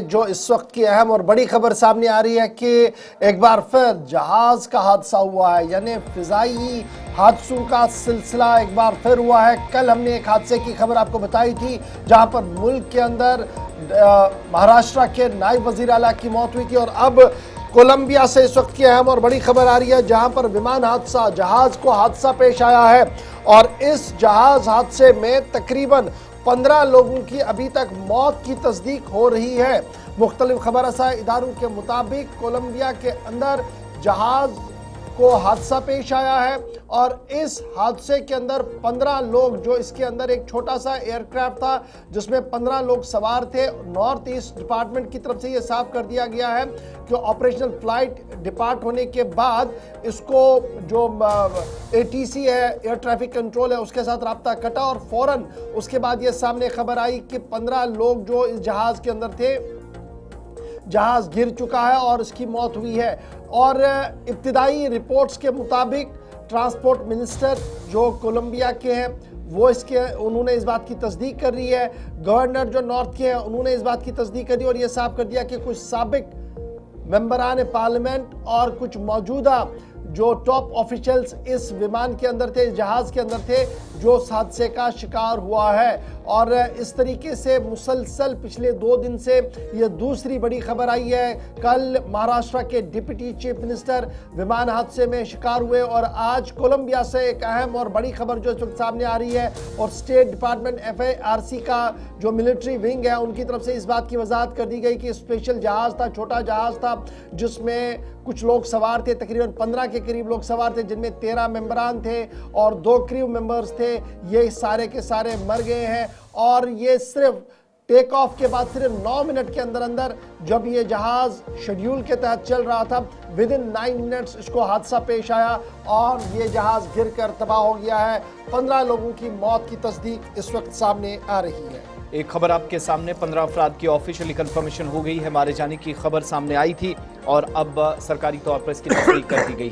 जो इस वक्त की अहम और बड़ी खबर सामने आ रही है कि एक बार फिर जहाज का हादसा हुआ है, यानी फिजाई हादसों का सिलसिला एक बार फिर हुआ है। कल हमने एक हादसे की खबर आपको बताई थी जहां पर मुल्क के अंदर महाराष्ट्र के नायब वजीर आला की मौत हुई थी, और अब कोलंबिया से इस वक्त की अहम और बड़ी खबर आ रही है जहां पर विमान हादसा, जहाज को हादसा पेश आया है और इस जहाज हादसे में तकरीबन 15 लोगों की अभी तक मौत की तस्दीक हो रही है। मुख्तलिफ खबरसां इदारों के मुताबिक कोलंबिया के अंदर जहाज को हादसा पेश आया है और इस हादसे के अंदर 15 लोग, जो इसके अंदर एक छोटा सा एयरक्राफ्ट था जिसमें 15 लोग सवार थे। नॉर्थ ईस्ट डिपार्टमेंट की तरफ से यह साफ कर दिया गया है कि ऑपरेशनल फ्लाइट डिपार्ट होने के बाद इसको जो ATC है, एयर ट्रैफिक कंट्रोल है, उसके साथ रब्ता कटा और फौरन उसके बाद यह सामने खबर आई कि 15 लोग जो इस जहाज के अंदर थे, जहाज गिर चुका है और इसकी मौत हुई है। और इब्तिदाई रिपोर्ट्स के मुताबिक ट्रांसपोर्ट मिनिस्टर जो कोलंबिया के हैं वो उन्होंने इस बात की तस्दीक कर रही है। गवर्नर जो नॉर्थ के हैं उन्होंने इस बात की तस्दीक कर दी और ये साफ कर दिया कि कुछ साबिक मेंबरान पार्लियामेंट और कुछ मौजूदा जो टॉप ऑफिशियल्स इस विमान के अंदर थे, इस जहाज के अंदर थे, जो इस हादसे का शिकार हुआ है। और इस तरीके से मुसलसल पिछले 2 दिन से यह दूसरी बड़ी खबर आई है। कल महाराष्ट्र के डिप्टी चीफ मिनिस्टर विमान हादसे में शिकार हुए और आज कोलंबिया से एक अहम और बड़ी खबर जो इस वक्त सामने आ रही है और स्टेट डिपार्टमेंट FARC का जो मिलिट्री विंग है उनकी तरफ से इस बात की वजाहत कर दी गई कि स्पेशल जहाज था, छोटा जहाज था जिसमें कुछ लोग सवार थे, तकरीबन 15 के करीब लोग सवार थे, जिनमें 13 मेंबरान थे और 2 क्रू मेंबर्स थे। ये सारे के सारे मर गए हैं और ये सिर्फ टेक ऑफ के बाद सिर्फ 9 मिनट के अंदर अंदर, जब ये जहाज शेड्यूल के तहत चल रहा था, विद इन 9 मिनट्स इसको हादसा पेश आया और ये जहाज गिरकर तबाह हो गया है। 15 लोगों की मौत की तस्दीक इस वक्त सामने आ रही है। एक खबर आपके सामने, 15 अफराद की ऑफिशियली कंफर्मेशन हो गई है, मारे जाने की खबर सामने आई थी और अब सरकारी तौर पर इसकी तस्दीक कर दी गई है।